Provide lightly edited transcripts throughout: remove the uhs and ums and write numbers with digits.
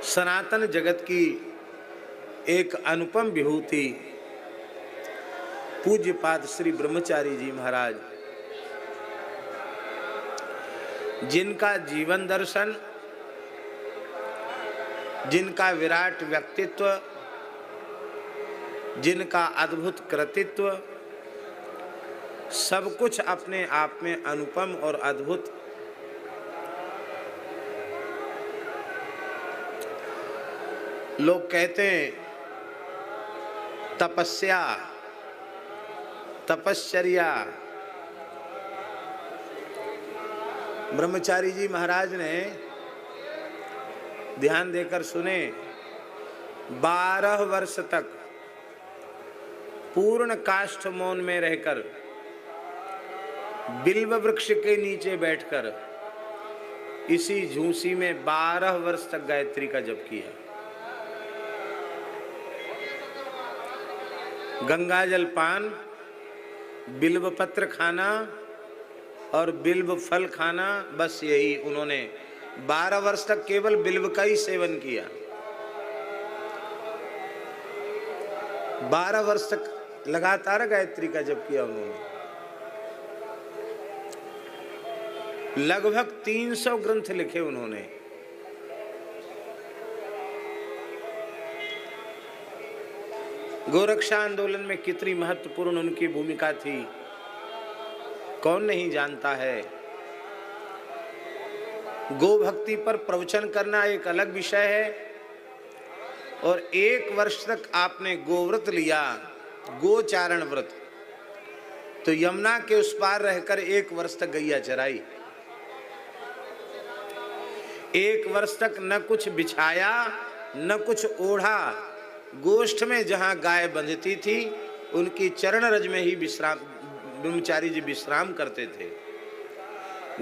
सनातन जगत की एक अनुपम विभूति पूज्यपाद श्री ब्रह्मचारी जी महाराज, जिनका जीवन दर्शन, जिनका विराट व्यक्तित्व, जिनका अद्भुत कृतित्व, सब कुछ अपने आप में अनुपम और अद्भुत। लोग कहते हैं तपस्या, तपश्चर्या। ब्रह्मचारी जी महाराज ने ध्यान देकर सुने, 12 वर्ष तक पूर्ण काष्ठ मौन में रहकर बिल्व वृक्ष के नीचे बैठकर इसी झूसी में 12 वर्ष तक गायत्री का जप किया। गंगा जल पान, बिल्व पत्र खाना और बिल्व फल खाना, बस यही उन्होंने 12 वर्ष तक केवल बिल्व का ही सेवन किया। 12 वर्ष तक लगातार गायत्री का जप किया उन्होंने। लगभग 300 ग्रंथ लिखे उन्होंने। गोरक्षा आंदोलन में कितनी महत्वपूर्ण उनकी भूमिका थी, कौन नहीं जानता है। गो भक्ति पर प्रवचन करना एक अलग विषय है, और 1 वर्ष तक आपने गोव्रत लिया, गोचारण व्रत, तो यमुना के उस पार रहकर 1 वर्ष तक गैया चराई। 1 वर्ष तक न कुछ बिछाया न कुछ ओढ़ा। गोष्ठ में जहां गाय बंधती थी उनकी चरण रज में ही विश्राम, ब्रह्मचारी जी विश्राम करते थे।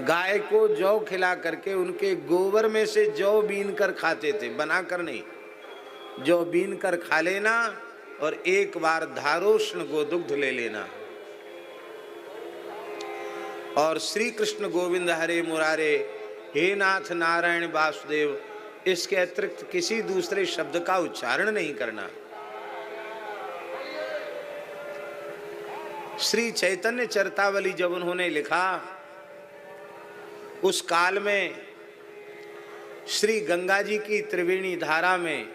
गाय को जौ खिला करके उनके गोबर में से जौ बीन कर खाते थे, बनाकर नहीं, जौ बीन कर खा लेना और 1 बार धारोष्ण गोदुग्ध ले लेना। और श्री कृष्ण गोविंद हरे मुरारे, हे नाथ नारायण वासुदेव, इसके अतिरिक्त किसी दूसरे शब्द का उच्चारण नहीं करना। श्री चैतन्य चरितावली जब उन्होंने लिखा, उस काल में श्री गंगा जी की त्रिवेणी धारा में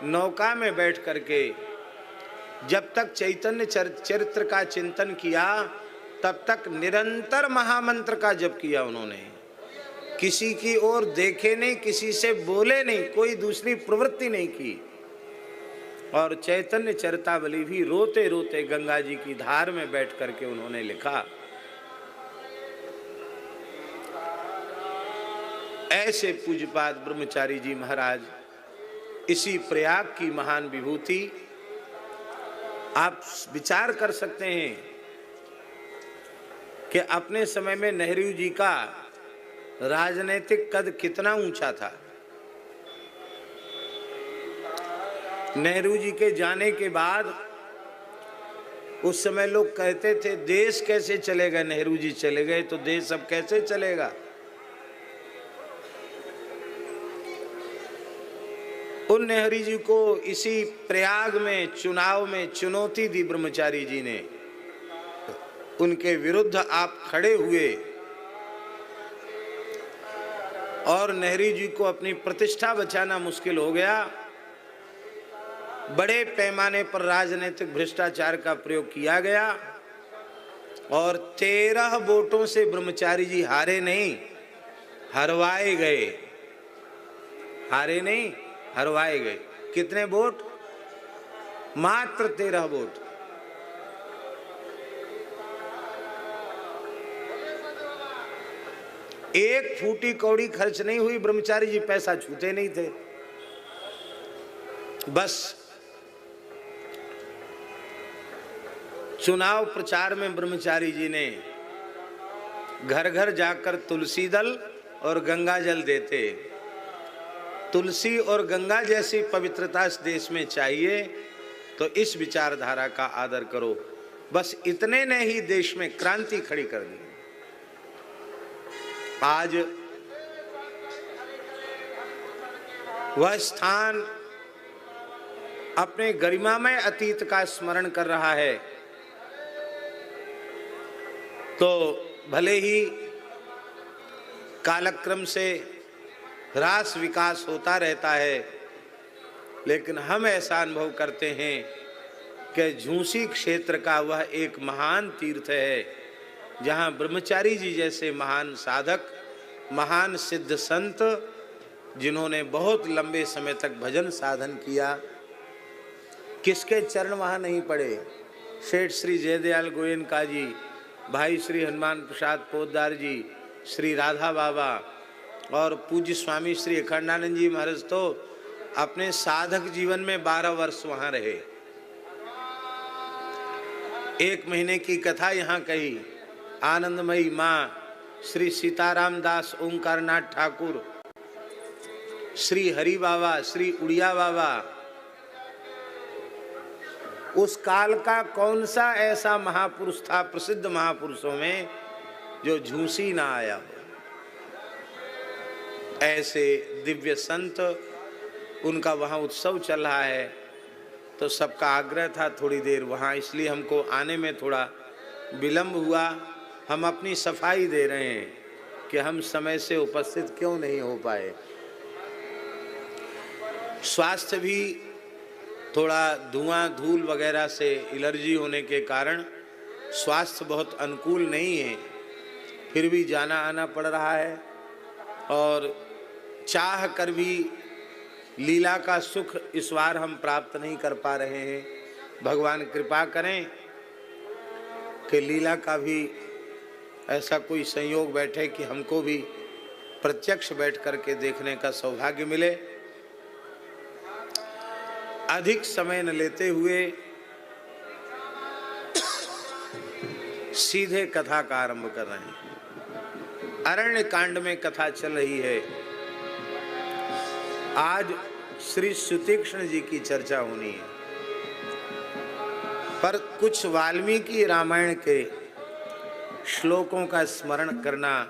नौका में बैठ करके जब तक चैतन्य चरित्र का चिंतन किया, तब तक निरंतर महामंत्र का जप किया उन्होंने। किसी की ओर देखे नहीं, किसी से बोले नहीं, कोई दूसरी प्रवृत्ति नहीं की। और चैतन्य चरितावली भी रोते रोते गंगा जी की धार में बैठ करके उन्होंने लिखा। ऐसे पूज्यपाद ब्रह्मचारी जी महाराज, इसी प्रयाग की महान विभूति। आप विचार कर सकते हैं कि अपने समय में नेहरू जी का राजनीतिक कद कितना ऊंचा था। नेहरू जी के जाने के बाद उस समय लोग कहते थे देश कैसे चलेगा, नेहरू जी चले गए तो देश अब कैसे चलेगा। उन नेहरू जी को इसी प्रयाग में चुनाव में चुनौती दी ब्रह्मचारी जी ने। उनके विरुद्ध आप खड़े हुए और नेहरू जी को अपनी प्रतिष्ठा बचाना मुश्किल हो गया। बड़े पैमाने पर राजनीतिक भ्रष्टाचार का प्रयोग किया गया और 13 वोटों से ब्रह्मचारी जी हारे नहीं, हरवाए गए। हारे नहीं, हरवाए गए। कितने वोट? मात्र 13 वोट। एक फूटी कौड़ी खर्च नहीं हुई, ब्रह्मचारी जी पैसा छूते नहीं थे। बस चुनाव प्रचार में ब्रह्मचारी जी ने घर घर जाकर तुलसी दल और गंगा जल देते। तुलसी और गंगा जैसी पवित्रता इस देश में चाहिए, तो इस विचारधारा का आदर करो। बस इतने ने ही देश में क्रांति खड़ी कर दी। आज वह स्थान अपने गरिमामय अतीत का स्मरण कर रहा है, तो भले ही कालक्रम से ह्रास विकास होता रहता है, लेकिन हम ऐसा अनुभव करते हैं कि झूसी क्षेत्र का वह एक महान तीर्थ है, जहाँ ब्रह्मचारी जी जैसे महान साधक, महान सिद्ध संत, जिन्होंने बहुत लंबे समय तक भजन साधन किया, किसके चरण वहाँ नहीं पड़े। सेठ श्री जयदयाल गोयनका जी, भाई श्री हनुमान प्रसाद पोद्दार जी, श्री राधा बाबा और पूज्य स्वामी श्री अखंडानंद जी महाराज तो अपने साधक जीवन में 12 वर्ष वहाँ रहे। 1 महीने की कथा यहाँ कही। आनंदमयी माँ श्री सीताराम दास ओंकारनाथ ठाकुर, श्री हरि बाबा, श्री उड़िया बाबा, उस काल का कौन सा ऐसा महापुरुष था प्रसिद्ध महापुरुषों में जो झूसी ना आया हो। ऐसे दिव्य संत, उनका वहाँ उत्सव चल रहा है, तो सबका आग्रह था थोड़ी देर वहाँ, इसलिए हमको आने में थोड़ा विलंब हुआ। हम अपनी सफाई दे रहे हैं कि हम समय से उपस्थित क्यों नहीं हो पाए। स्वास्थ्य भी थोड़ा धुआं धूल वगैरह से एलर्जी होने के कारण स्वास्थ्य बहुत अनुकूल नहीं है, फिर भी जाना आना पड़ रहा है, और चाह कर भी लीला का सुख इस बार हम प्राप्त नहीं कर पा रहे हैं। भगवान कृपा करें कि लीला का भी ऐसा कोई संयोग बैठे कि हमको भी प्रत्यक्ष बैठ करके देखने का सौभाग्य मिले। अधिक समय न लेते हुए सीधे कथा का आरंभ कर रहे हैं। अरण्य कांड में कथा चल रही है। आज श्री सुतीक्ष्ण जी की चर्चा होनी है, पर कुछ वाल्मीकि रामायण के श्लोकों का स्मरण करना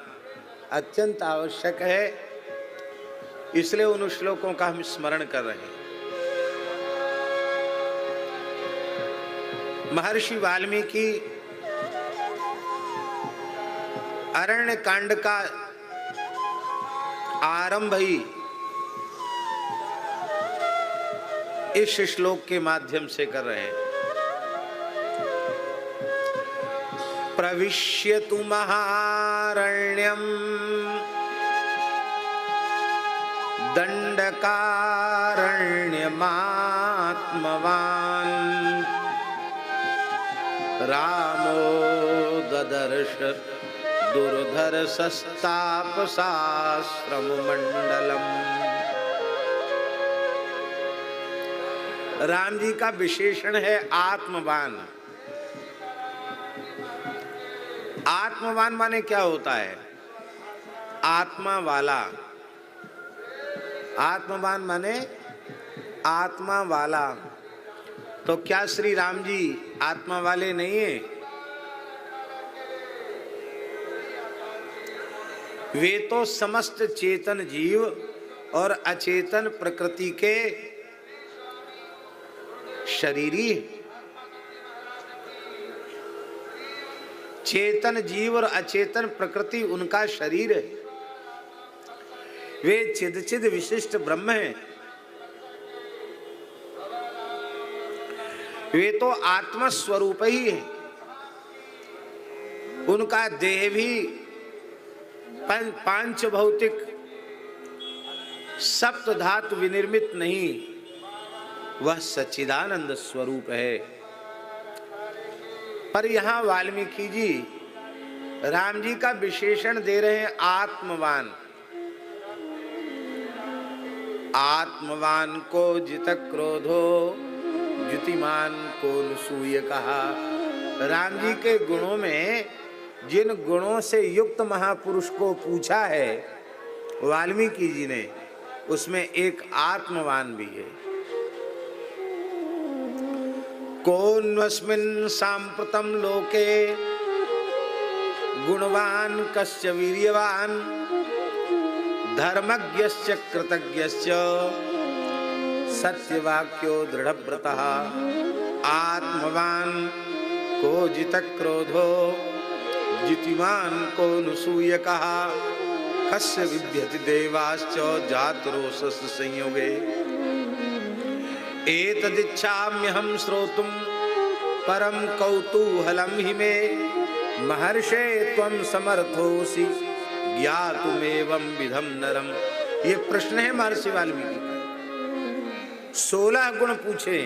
अत्यंत आवश्यक है, इसलिए उन श्लोकों का हम स्मरण कर रहे हैं। महर्षि वाल्मीकि अरण्य कांड का आरंभ ही इस श्लोक के माध्यम से कर रहे हैं। प्रविश्यतु महारण्यम दंडकारण्यमात्मवान् रामो ददर्श दुर्धर्षस्तापसाश्रममण्डलम्। राम जी का विशेषण है आत्मवान। आत्मवान माने क्या होता है? आत्मा वाला। आत्मवान माने आत्मा वाला। तो क्या श्री राम जी आत्मा वाले नहीं है? वे तो समस्त चेतन जीव और अचेतन प्रकृति के शरीरी। चेतन जीव और अचेतन प्रकृति उनका शरीर है। वे चिद विशिष्ट ब्रह्म हैं। वे तो आत्म स्वरूप ही है। उनका देह भी पांच भौतिक सप्त धातु विनिर्मित नहीं, वह सच्चिदानंद स्वरूप है। पर यहां वाल्मीकि जी राम जी का विशेषण दे रहे हैं आत्मवान। आत्मवान को जित क्रोधो ज्युतिमान को नसूय कहा। राम जी के गुणों में जिन गुणों से युक्त महापुरुष को पूछा है वाल्मीकि जी ने, उसमें एक आत्मवान भी है। कोन्वस्मिन् सांप्रतं लोके गुणवान कस्य वीर्यवान धर्मज्ञस्य कृतज्ञस्य सत्यवाक्यो दृढ़व्रतः आत्मवान को जित क्रोधो जितिमान को नुसूयकः कस्य बिभ्यति देवाश्च जातरोषस संयोगे एतदिच्छाम्यहं श्रोतुं परम कौतूहलं हि मे महर्षे त्वं समर्थोसि ज्ञातुमेवं विधम नरम। ये प्रश्न है महर्षि वाल्मीकि का। 16 गुण पूछे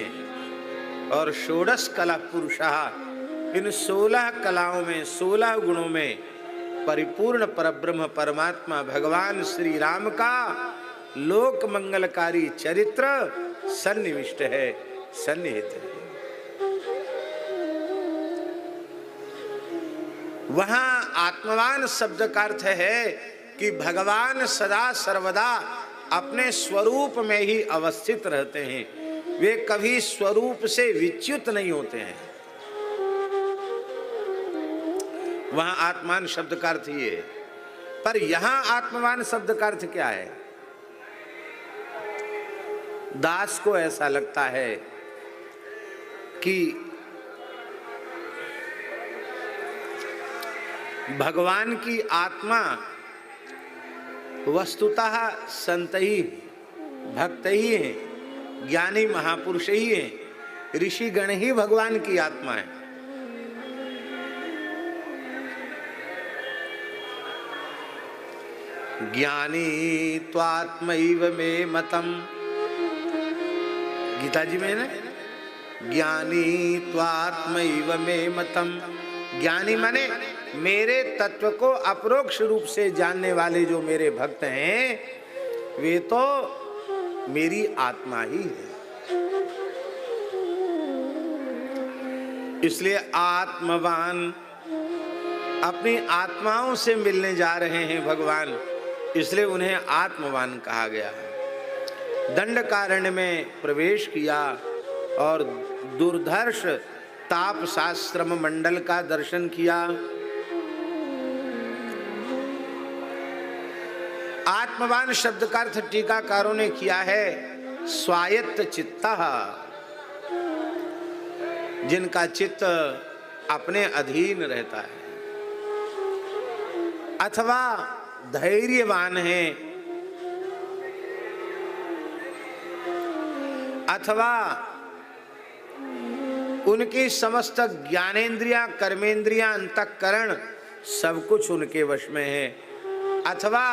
और षोडश कला पुरुषः, इन 16 कलाओं में 16 गुणों में परिपूर्ण परब्रह्म परमात्मा भगवान श्री राम का लोक मंगलकारी चरित्र सन्निविष्ट है, सन्निहित है। वहां आत्मवान शब्द का अर्थ है कि भगवान सदा सर्वदा अपने स्वरूप में ही अवस्थित रहते हैं, वे कभी स्वरूप से विच्युत नहीं होते हैं। वहां आत्मान शब्द का अर्थ ये है। पर यहां आत्मवान शब्द का अर्थ क्या है? दास को ऐसा लगता है कि भगवान की आत्मा वस्तुतः संत ही, भक्त ही है, ज्ञानी महापुरुष ही है, ऋषिगण ही भगवान की आत्मा है। ज्ञानी त्वात्मैव मे मतम, गीता जी में ना, ज्ञानी त्वात्मैव मे मतम। ज्ञानी माने मेरे तत्व को अपरोक्ष रूप से जानने वाले जो मेरे भक्त हैं, वे तो मेरी आत्मा ही है। इसलिए आत्मवान, अपनी आत्माओं से मिलने जा रहे हैं भगवान, इसलिए उन्हें आत्मवान कहा गया है। दंडकारण्य में प्रवेश किया और दुर्धर्ष ताप शास्त्रम मंडल का दर्शन किया। आत्मवान शब्द का अर्थ टीकाकारों ने किया है स्वायत्त चित्तः, जिनका चित्त अपने अधीन रहता है, अथवा धैर्यवान है, अथवा उनकी समस्त ज्ञानेंद्रियां, कर्मेंद्रियां, अंतःकरण सब कुछ उनके वश में है, अथवा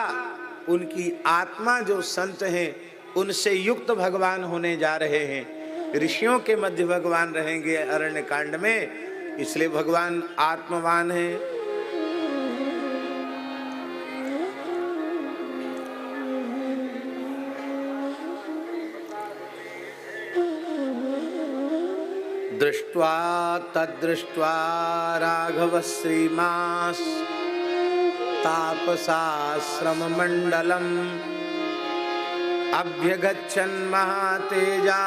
उनकी आत्मा जो संत हैं उनसे युक्त भगवान होने जा रहे हैं। ऋषियों के मध्य भगवान रहेंगे अरण्य कांड में, इसलिए भगवान आत्मवान है। दृष्ट्वा तद्दृष्ट्वा राघव श्रीमास तापसाश्रम मंडलम अभ्यगच्छन् महातेजा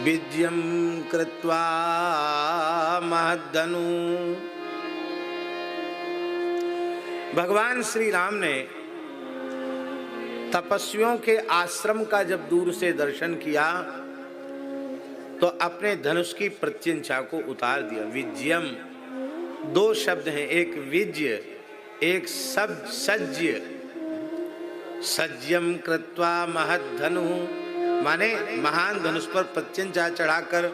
विजयं कृत्वा महद्धनु। भगवान श्री राम ने तपस्वियों के आश्रम का जब दूर से दर्शन किया तो अपने धनुष की प्रत्यंचा को उतार दिया। विजयम, 2 शब्द हैं, एक विजय, एक सब सज्य। सज्यम कृत्वा महद्धनु माने महान धनुष पर प्रत्यंचा चढ़ाकर,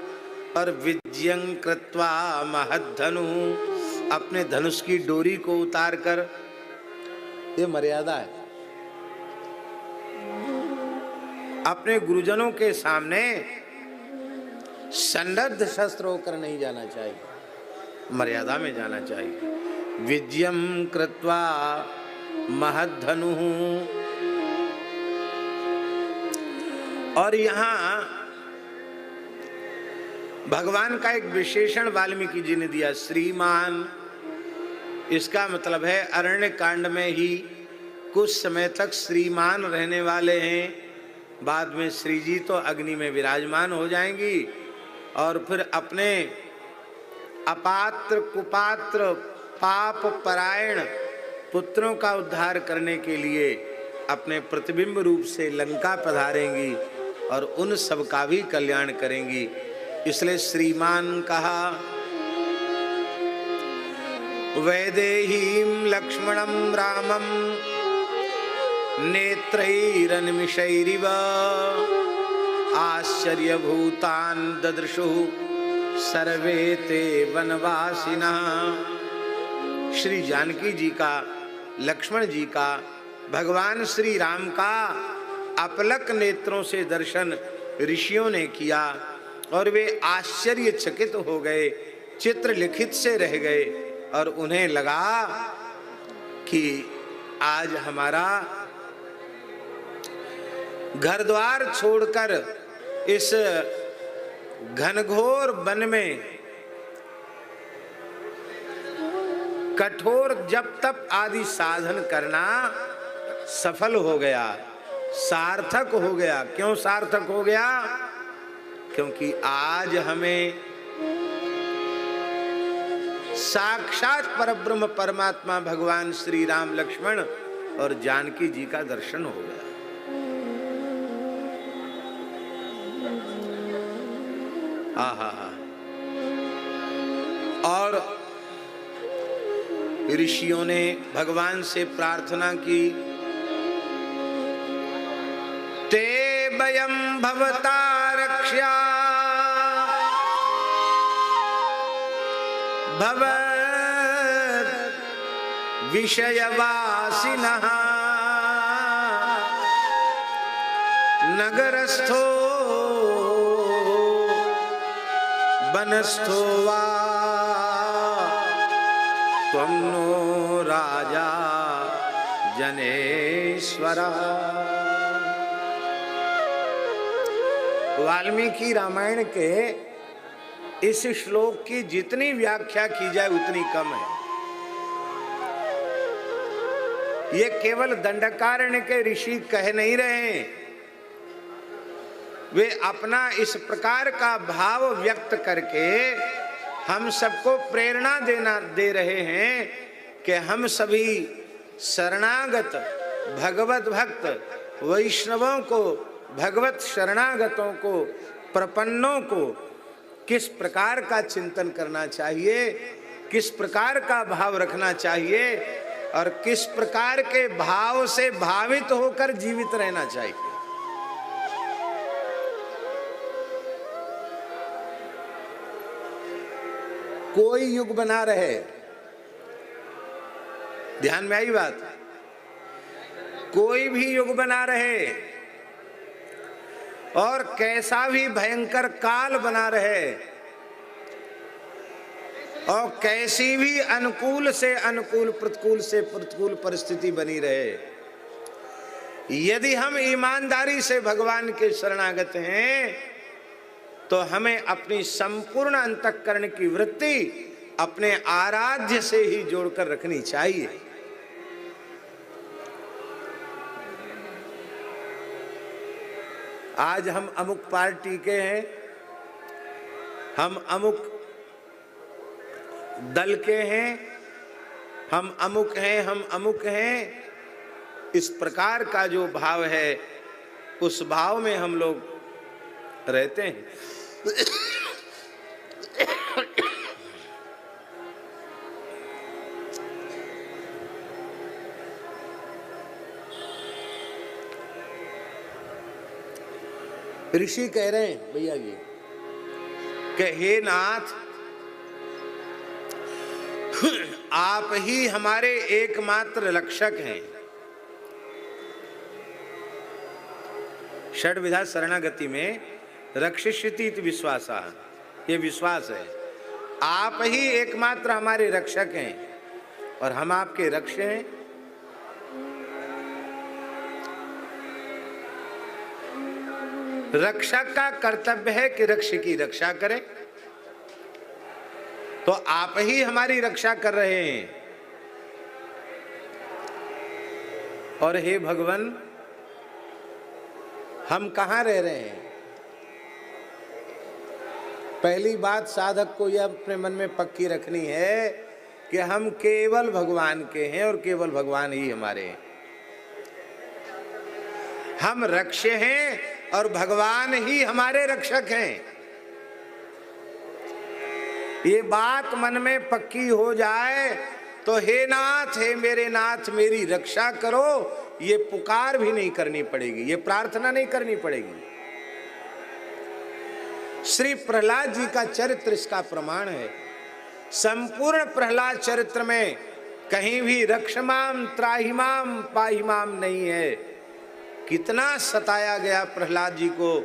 और विजयं कृत्वा महद्धनु अपने धनुष की डोरी को उतार कर। ये मर्यादा है। अपने गुरुजनों के सामने संदग्ध शस्त्र होकर नहीं जाना चाहिए, मर्यादा में जाना चाहिए। विजयं कृत्वा महद्धनु। और यहाँ भगवान का एक विशेषण वाल्मीकि जी ने दिया, श्रीमान। इसका मतलब है अरण्य कांड में ही कुछ समय तक श्रीमान रहने वाले हैं, बाद में श्री जी तो अग्नि में विराजमान हो जाएंगी और फिर अपने अपात्र कुपात्र पाप परायण पुत्रों का उद्धार करने के लिए अपने प्रतिबिंब रूप से लंका पधारेंगी और उन सब का भी कल्याण करेंगी। इसलिए श्रीमान कहा, वैदेहीं लक्ष्मणं रामं नेत्रैरन्मिषैरिव आश्चर्यभूतान् ददृशुः सर्वे ते वनवासिनः। श्री जानकी जी का, लक्ष्मण जी का, भगवान श्री राम का अपलक नेत्रों से दर्शन ऋषियों ने किया और वे आश्चर्यचकित हो गए, चित्र लिखित से रह गए और उन्हें लगा कि आज हमारा घर द्वार छोड़कर इस घनघोर वन में कठोर जप तप आदि साधन करना सफल हो गया, सार्थक हो गया। क्यों सार्थक हो गया? क्योंकि आज हमें साक्षात परब्रह्म परमात्मा भगवान श्री राम, लक्ष्मण और जानकी जी का दर्शन हो गया। आहा हा। और ऋषियों ने भगवान से प्रार्थना की, ते वयं भवता रक्ष्या भवत् विषयवासिनः नगरस्थो वनस्थो वा त्वं नो राजा जनेश्वरा। वाल्मीकि रामायण के इस श्लोक की जितनी व्याख्या की जाए उतनी कम है। ये केवल दंडकारण्य के ऋषि कह नहीं रहे, वे अपना इस प्रकार का भाव व्यक्त करके हम सबको प्रेरणा दे रहे हैं कि हम सभी शरणागत भगवत भक्त वैष्णवों को, भगवत शरणागतों को, प्रपन्नों को किस प्रकार का चिंतन करना चाहिए, किस प्रकार का भाव रखना चाहिए और किस प्रकार के भाव से भावित होकर जीवित रहना चाहिए। कोई युग बना रहे, ध्यान में आई बात, कोई भी युग बना रहे और कैसा भी भयंकर काल बना रहे और कैसी भी अनुकूल से अनुकूल, प्रतिकूल से प्रतिकूल परिस्थिति बनी रहे, यदि हम ईमानदारी से भगवान के शरणागत हैं तो हमें अपनी संपूर्ण अंतःकरण की वृत्ति अपने आराध्य से ही जोड़कर रखनी चाहिए। आज हम अमुक पार्टी के हैं, हम अमुक दल के हैं, हम अमुक हैं, हम अमुक हैं, इस प्रकार का जो भाव है उस भाव में हम लोग रहते हैं। ऋषि कह रहे हैं भैया जी कि हे नाथ, आप ही हमारे एकमात्र रक्षक हैं। षड्विधा शरणागति में रक्षिष्यति विश्वासा, ये विश्वास है। आप ही एकमात्र हमारे रक्षक हैं और हम आपके रक्ष हैं। रक्षक का कर्तव्य है कि रक्ष की रक्षा करे, तो आप ही हमारी रक्षा कर रहे हैं। और हे भगवान, हम कहां रह रहे हैं? पहली बात साधक को यह अपने मन में पक्की रखनी है कि हम केवल भगवान के हैं और केवल भगवान ही हमारे हैं। हम रक्ष्य हैं और भगवान ही हमारे रक्षक हैं। ये बात मन में पक्की हो जाए तो हे नाथ, हे मेरे नाथ, मेरी रक्षा करो, ये पुकार भी नहीं करनी पड़ेगी, ये प्रार्थना नहीं करनी पड़ेगी। श्री प्रहलाद जी का चरित्र इसका प्रमाण है। संपूर्ण प्रहलाद चरित्र में कहीं भी रक्षमाम त्राहिमाम पाहिमाम नहीं है। कितना सताया गया प्रहलाद जी को,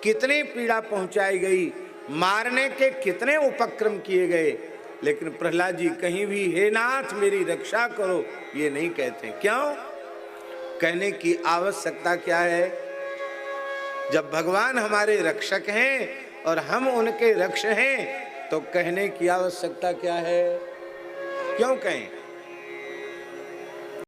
कितनी पीड़ा पहुंचाई गई, मारने के कितने उपक्रम किए गए, लेकिन प्रहलाद जी कहीं भी हे नाथ मेरी रक्षा करो ये नहीं कहते। क्यों? कहने की आवश्यकता क्या है? जब भगवान हमारे रक्षक हैं और हम उनके रक्ष हैं तो कहने की आवश्यकता क्या है? क्यों कहें?